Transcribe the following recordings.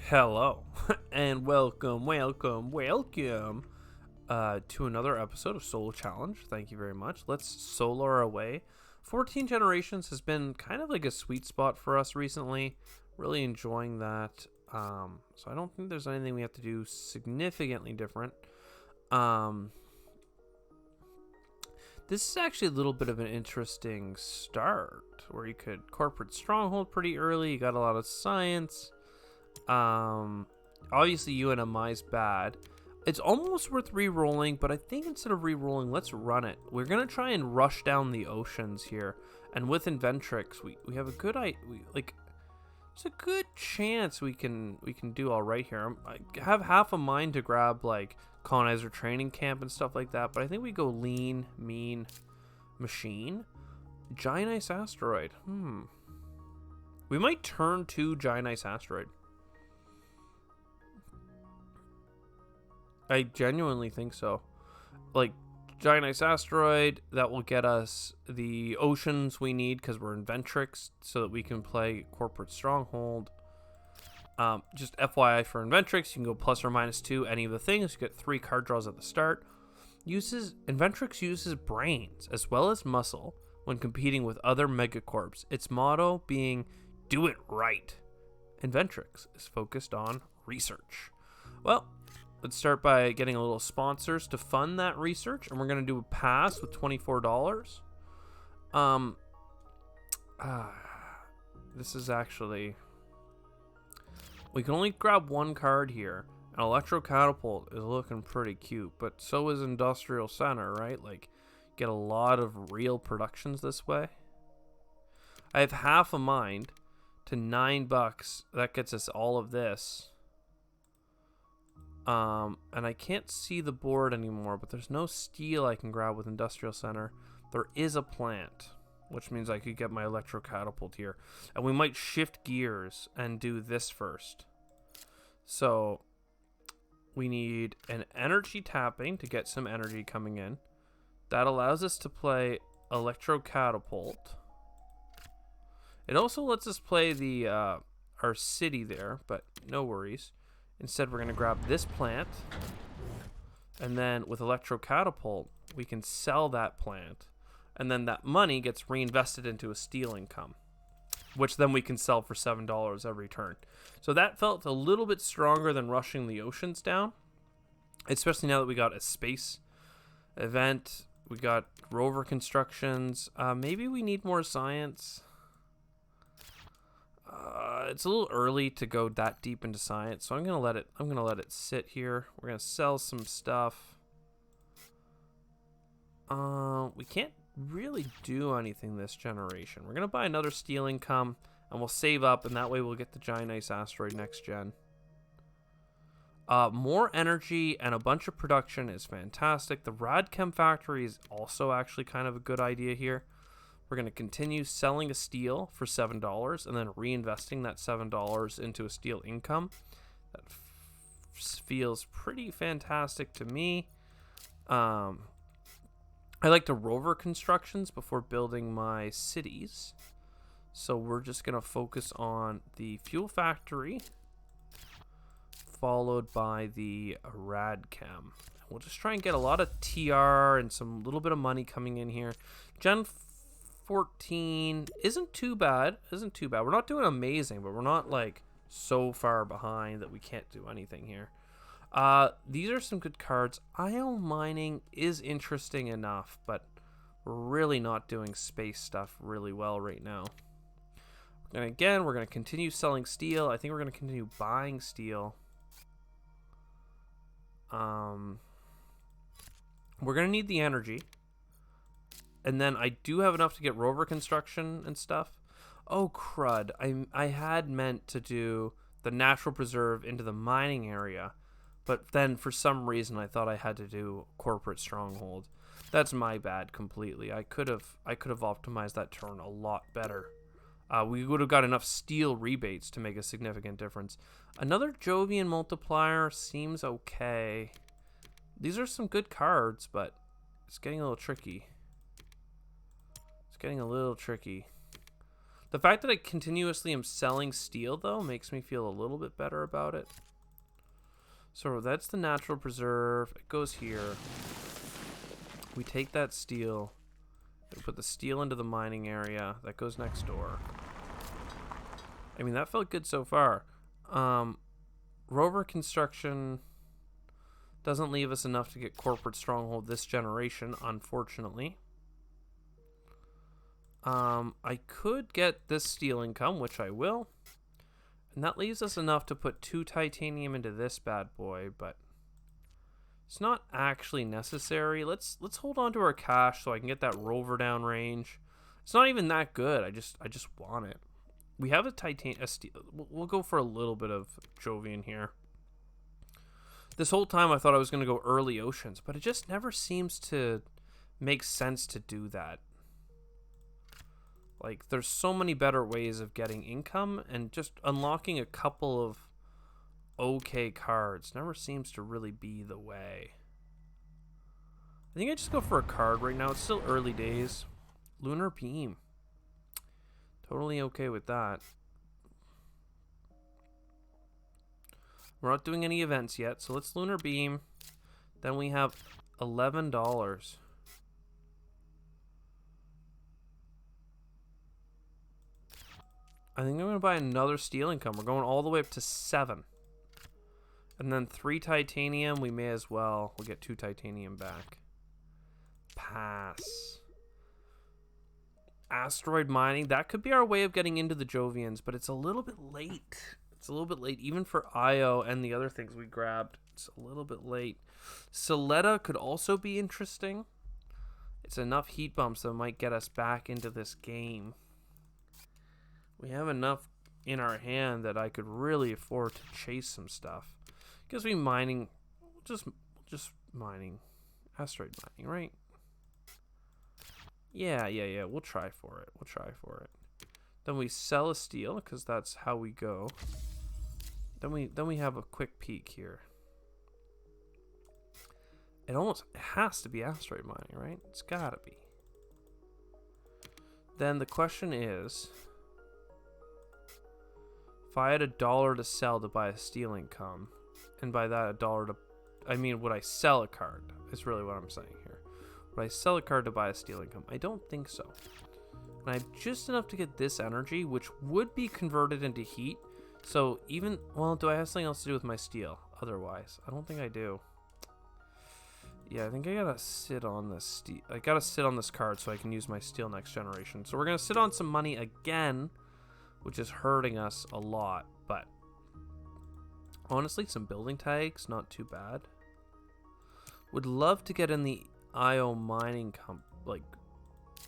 Hello, and welcome to another episode of Solo Challenge. Thank you very much. Let's solo our way. 14 Generations has been kind of like a sweet spot for us recently. Really enjoying that. So I don't think there's anything we have to do significantly different. This is actually a little bit of an interesting start, where you could corporate stronghold pretty early. You got a lot of science. Obviously UNMI's bad. It's almost worth re-rolling, but I think instead of re-rolling, let's run it. We're gonna try and rush down the oceans here, and with Inventrix, we have a good it's a good chance we can do all right here. I have half a mind to grab like colonizer training camp and stuff like that, but I think we go lean, mean, machine, giant ice asteroid. We might turn to giant ice asteroid. I genuinely think so. Like, giant ice asteroid, that will get us the oceans we need because we're in Inventrix, so that we can play corporate stronghold. Just FYI for Inventrix, you can go plus or minus 2 any of the things. You get 3 card draws at the start. Inventrix uses brains as well as muscle when competing with other megacorps. Its motto being, do it right. Inventrix is focused on research. Well, let's start by getting a little sponsors to fund that research, and we're going to do a pass with $24. This is actually... We can only grab one card here. An Electro Catapult is looking pretty cute, but so is Industrial Center, right? Like, get a lot of real productions this way. I have half a mind to $9. That gets us all of this. And I can't see the board anymore, but there's no steel I can grab with Industrial Center. There is a plant, which means I could get my Electro Catapult here. And we might shift gears and do this first. So we need an energy tapping to get some energy coming in. That allows us to play Electro Catapult. It also lets us play the our city there, but no worries. Instead, we're going to grab this plant, and then with Electro Catapult, we can sell that plant, and then that money gets reinvested into a steel income, which then we can sell for $7 every turn. So that felt a little bit stronger than rushing the oceans down, especially now that we got a space event, we got rover constructions. Maybe we need more science. It's a little early to go that deep into science, so I'm gonna let it sit here. We're gonna sell some stuff. We can't really do anything this generation. We're gonna buy another steel income, and we'll save up, and that way we'll get the giant ice asteroid next gen. More energy and a bunch of production is fantastic. The Radchem factory is also actually kind of a good idea here. We're going to continue selling a steel for $7 and then reinvesting that $7 into a steel income. That feels pretty fantastic to me. I like to rover constructions before building my cities. So we're just going to focus on the fuel factory, followed by the Radchem. We'll just try and get a lot of TR and some little bit of money coming in here. Gen 14 isn't too bad. We're not doing amazing, but we're not like so far behind that we can't do anything here. These are some good cards. Ion mining is interesting enough, but we're really not doing space stuff really well right now. And again, we're going to continue selling steel. I think we're going to continue buying steel. We're going to need the energy. And then I do have enough to get rover construction and stuff. Oh, crud. I had meant to do the natural preserve into the mining area, but then for some reason I thought I had to do corporate stronghold. That's my bad completely. I could have optimized that turn a lot better. We would have got enough steel rebates to make a significant difference. Another Jovian multiplier seems okay. These are some good cards, but it's getting a little tricky. The fact that I continuously am selling steel, though, makes me feel a little bit better about it. So that's the natural preserve. It goes here. We take that steel. We put the steel into the mining area. That goes next door. I mean, that felt good so far. Rover construction doesn't leave us enough to get corporate stronghold this generation, unfortunately. I could get this steel income, which I will. And that leaves us enough to put 2 titanium into this bad boy, but it's not actually necessary. Let's hold on to our cash so I can get that rover down range. It's not even that good. I just want it. We have a steel. We'll go for a little bit of Jovian here. This whole time I thought I was going to go early oceans, but it just never seems to make sense to do that. Like, there's so many better ways of getting income, and just unlocking a couple of okay cards never seems to really be the way. I think I just go for a card right now. It's still early days. Lunar Beam. Totally okay with that. We're not doing any events yet, so let's Lunar Beam. Then we have $11. I think I'm going to buy another steel income. We're going all the way up to 7. And then 3 titanium. We may as well. We'll get 2 titanium back. Pass. Asteroid mining. That could be our way of getting into the Jovians, but it's a little bit late. It's a little bit late, even for Io and the other things we grabbed. It's a little bit late. Soleta could also be interesting. It's enough heat bumps that might get us back into this game. We have enough in our hand that I could really afford to chase some stuff. Because we mining, just mining, asteroid mining, right? Yeah. We'll try for it. Then we sell a steel because that's how we go. Then we have a quick peek here. It has to be asteroid mining, right? It's gotta be. Then the question is, if I had $1 to sell to buy a steel income, and by that $1 to, I mean, would I sell a card? Is really what I'm saying here. Would I sell a card to buy a steel income? I don't think so. And I have just enough to get this energy, which would be converted into heat. So even, well, do I have something else to do with my steel? Otherwise, I don't think I do. Yeah, I think I gotta sit on this steel. I gotta sit on this card so I can use my steel next generation. So we're gonna sit on some money again, which is hurting us a lot. But honestly, some building tags, not too bad. Would love to get in the IO mining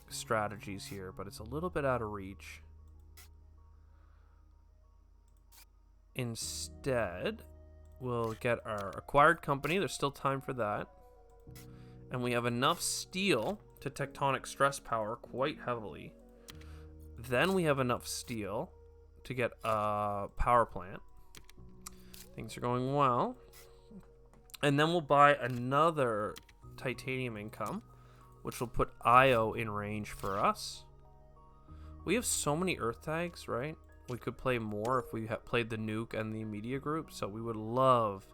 strategies here, but it's a little bit out of reach. Instead, we'll get our acquired company. There's still time for that. And we have enough steel to tectonic stress power quite heavily. Then we have enough steel to get a power plant. Things are going well. And then we'll buy another titanium income, which will put Io in range for us. We have so many earth tags, right? We could play more if we had played the nuke and the media group. So we would love,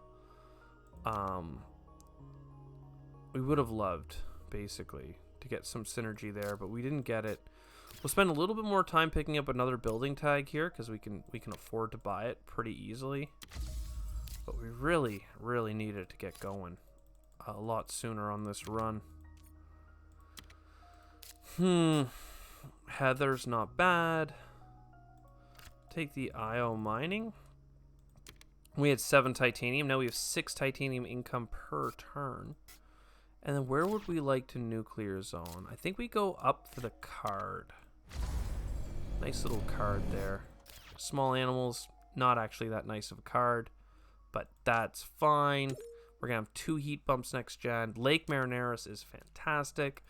basically, to get some synergy there, but we didn't get it. We'll spend a little bit more time picking up another building tag here because we can afford to buy it pretty easily. But we really needed to get going a lot sooner on this run. Heather's not bad. Take the IO mining. We had 7 titanium. Now we have 6 titanium income per turn. And then where would we like to nuclear zone? I think we go up for the card. Nice little card there. Small animals, not actually that nice of a card, but that's fine. We're going to have 2 heat bumps next gen. Lake Marineris is fantastic.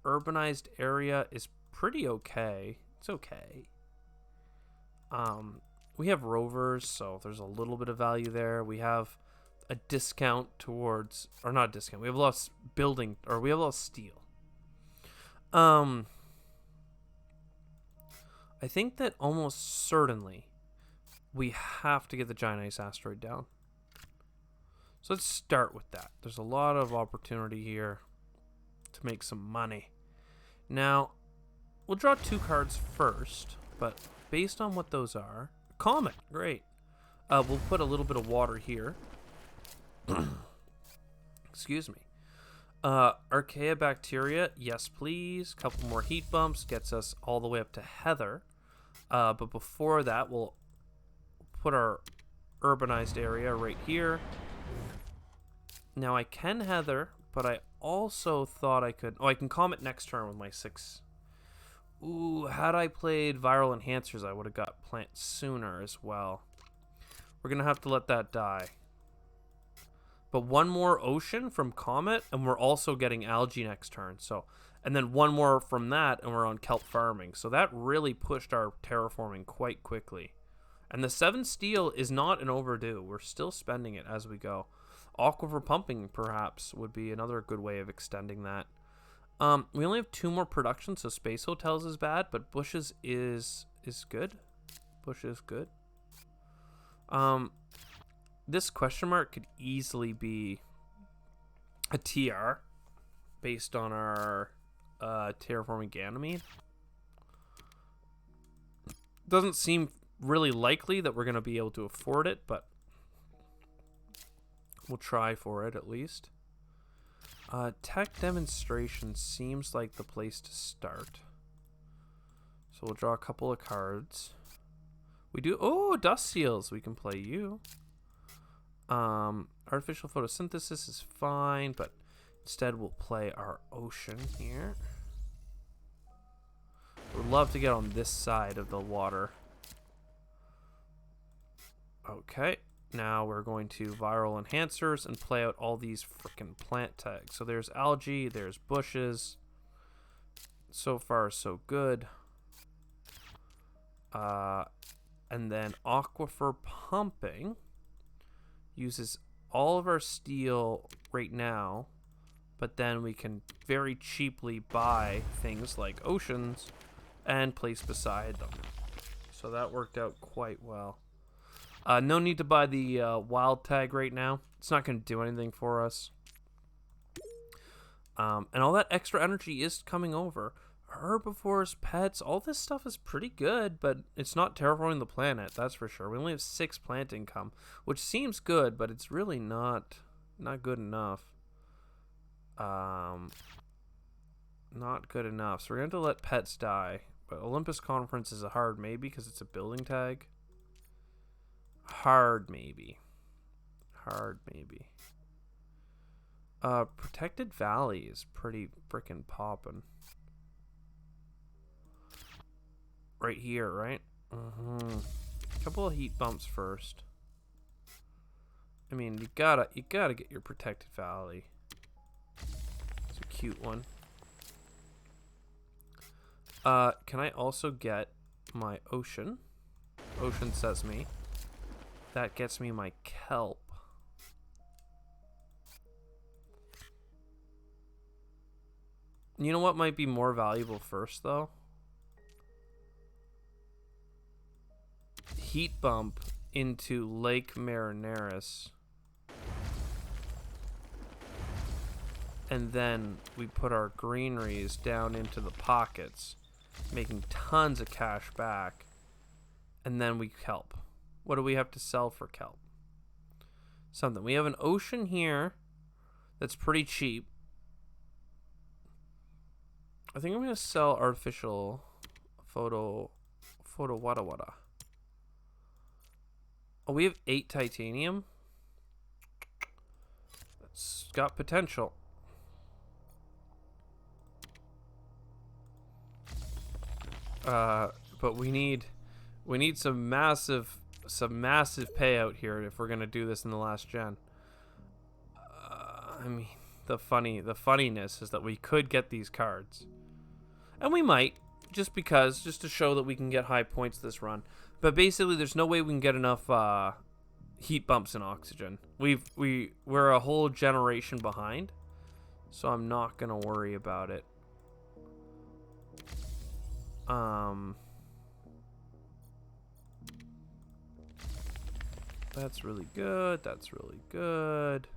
Urbanized area is pretty okay. It's okay. We have rovers, so there's a little bit of value there. We have a discount towards, or not a discount. We have a lot of building, or we have a lot of steel. I I think that almost certainly we have to get the giant ice asteroid down. So let's start with that. There's a lot of opportunity here to make some money. Now, we'll draw 2 cards first, but based on what those are... Comet, great. We'll put a little bit of water here. Excuse me. Archaea bacteria, yes please. Couple more heat bumps, gets us all the way up to Heather. But before that, we'll put our urbanized area right here. Now I can Heather, but I also thought I could... Oh, I can Comet next turn with my 6. Ooh, had I played Viral Enhancers, I would have got Plant sooner as well. We're going to have to let that die. But one more Ocean from Comet, and we're also getting Algae next turn. So, and then one more from that, and we're on Kelp Farming. So that really pushed our terraforming quite quickly. And the 7 steel is not an overdue. We're still spending it as we go. Aquifer Pumping, perhaps, would be another good way of extending that. We only have 2 more production, so Space Hotels is bad, but Bushes is good. Bush is good. This question mark could easily be a TR based on our terraforming Ganymede. Doesn't seem really likely that we're going to be able to afford it, but we'll try for it at least. Tech demonstration seems like the place to start. So we'll draw a couple of cards. We do... Oh, Dust Seals. We can play you. Artificial photosynthesis is fine, but instead we'll play our Ocean here. Would love to get on this side of the water. Okay. Now we're going to Viral Enhancers and play out all these freaking plant tags. So there's Algae, there's Bushes. So far, so good. And then Aquifer Pumping uses all of our steel right now, but then we can very cheaply buy things like Oceans and place beside them. So that worked out quite well. No need to buy the wild tag right now. It's not going to do anything for us. And all that extra energy is coming over. Herbivores, pets, all this stuff is pretty good, but it's not terraforming the planet, that's for sure. We only have 6 plant income, which seems good, but it's really not good enough. Not good enough. So we're going to let pets die. But Olympus Conference is a hard maybe because it's a building tag. Hard maybe. Hard maybe. Protected Valley is pretty freaking poppin'. Right here, right? Couple of heat bumps first. I mean, you gotta get your Protected Valley. It's a cute one. Can I also get my Ocean? Ocean Sesame. That gets me my Kelp. You know what might be more valuable first, though? Heat bump into Lake Marineris. And then we put our greeneries down into the pockets, making tons of cash back. And then we kelp. What do we have to sell for kelp? Something. We have an Ocean here that's pretty cheap. I think I'm going to sell artificial photo wada wada. Oh, we have 8 titanium. It's got potential. But we need some massive payout here if we're gonna do this in the last gen. I mean, the funniness is that we could get these cards, and we might just to show that we can get high points this run. But basically, there's no way we can get enough heat bumps and oxygen. We're a whole generation behind, so I'm not gonna worry about it. That's really good. That's really good.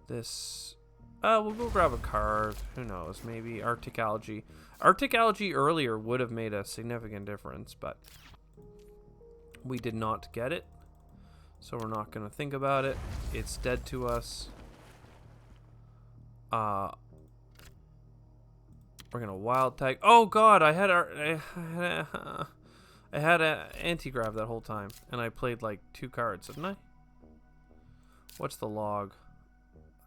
This... we'll go grab a card. Who knows? Maybe Arctic Algae. Arctic Algae earlier would have made a significant difference, but we did not get it. So we're not going to think about it. It's dead to us. We're going to wild tag. Oh, God. I had an anti-grav that whole time. And I played like 2 cards, didn't I? What's the log?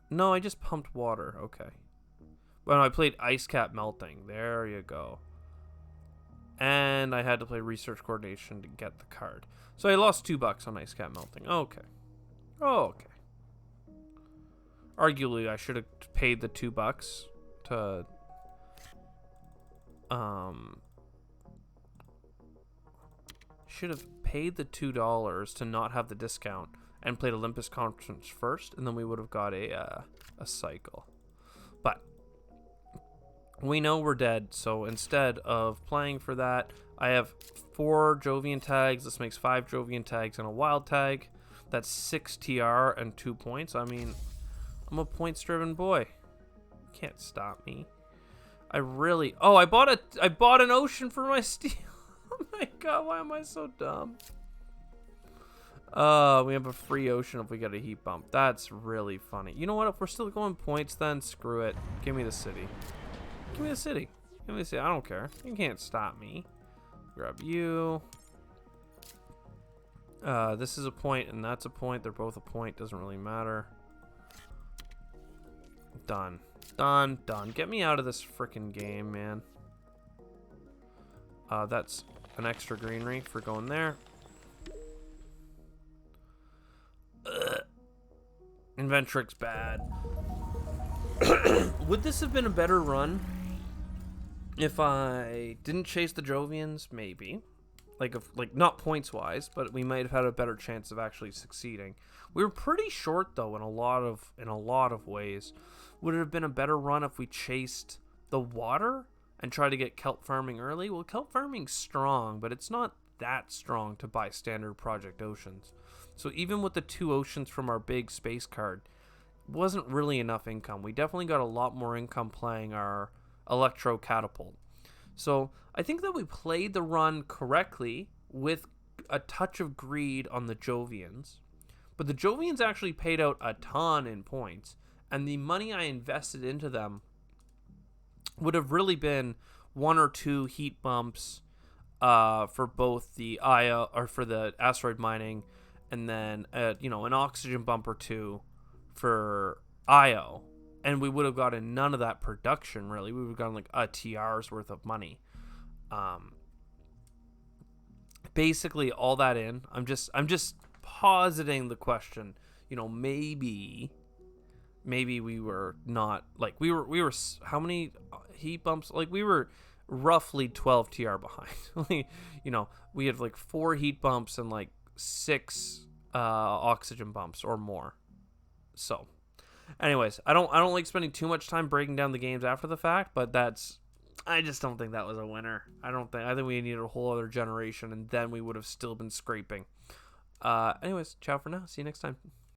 No, I just pumped water. Okay. Well, I played Ice Cap Melting. There you go. And I had to play Research Coordination to get the card. So I lost $2 on Ice Cap Melting. Okay. Oh, okay. Arguably, I should have paid the $2 to... Should have paid the $2 to not have the discount and played Olympus Conference first, and then we would have got a cycle. But we know we're dead, so instead of playing for that, I have 4 Jovian tags. This makes 5 Jovian tags and a wild tag. That's 6 TR and 2 points. I mean, I'm a points-driven boy. You can't stop me. I really... Oh, I bought an ocean for my steel. Oh my god, why am I so dumb? We have a free ocean if we get a heat bump. That's really funny. You know what? If we're still going points, then screw it. Give me the city. Give me the city. Give me the city. I don't care. You can't stop me. Grab you. This is a point and that's a point. They're both a point. Doesn't really matter. Done. Done. Done. Get me out of this freaking game, man. That's an extra greenery for going there. Inventrix bad. Would this have been a better run if I didn't chase the Jovians? Maybe. Like not points wise, but we might have had a better chance of actually succeeding. We were pretty short though in a lot of ways. Would it have been a better run if we chased the water and tried to get kelp farming early? Well, kelp farming's strong, but it's not that strong to buy standard project oceans. So even with the 2 oceans from our big space card, wasn't really enough income. We definitely got a lot more income playing our Electro Catapult. So I think that we played the run correctly with a touch of greed on the Jovians. But the Jovians actually paid out a ton in points. And the money I invested into them would have really been 1 or 2 heat bumps for both the Io or for the asteroid mining, and then an oxygen bump or 2 for Io, and we would have gotten none of that production. Really, we would have gotten like a TR's worth of money. Basically, all that in. I'm just positing the question. Maybe we were not like we were how many heat bumps? Like we were roughly 12 TR behind. We had like 4 heat bumps and like 6 oxygen bumps or more. So anyways, I don't like spending too much time breaking down the games after the fact, but I just don't think that was a winner. I think we needed a whole other generation, and then we would have still been scraping. Anyways, ciao for now. See you next time.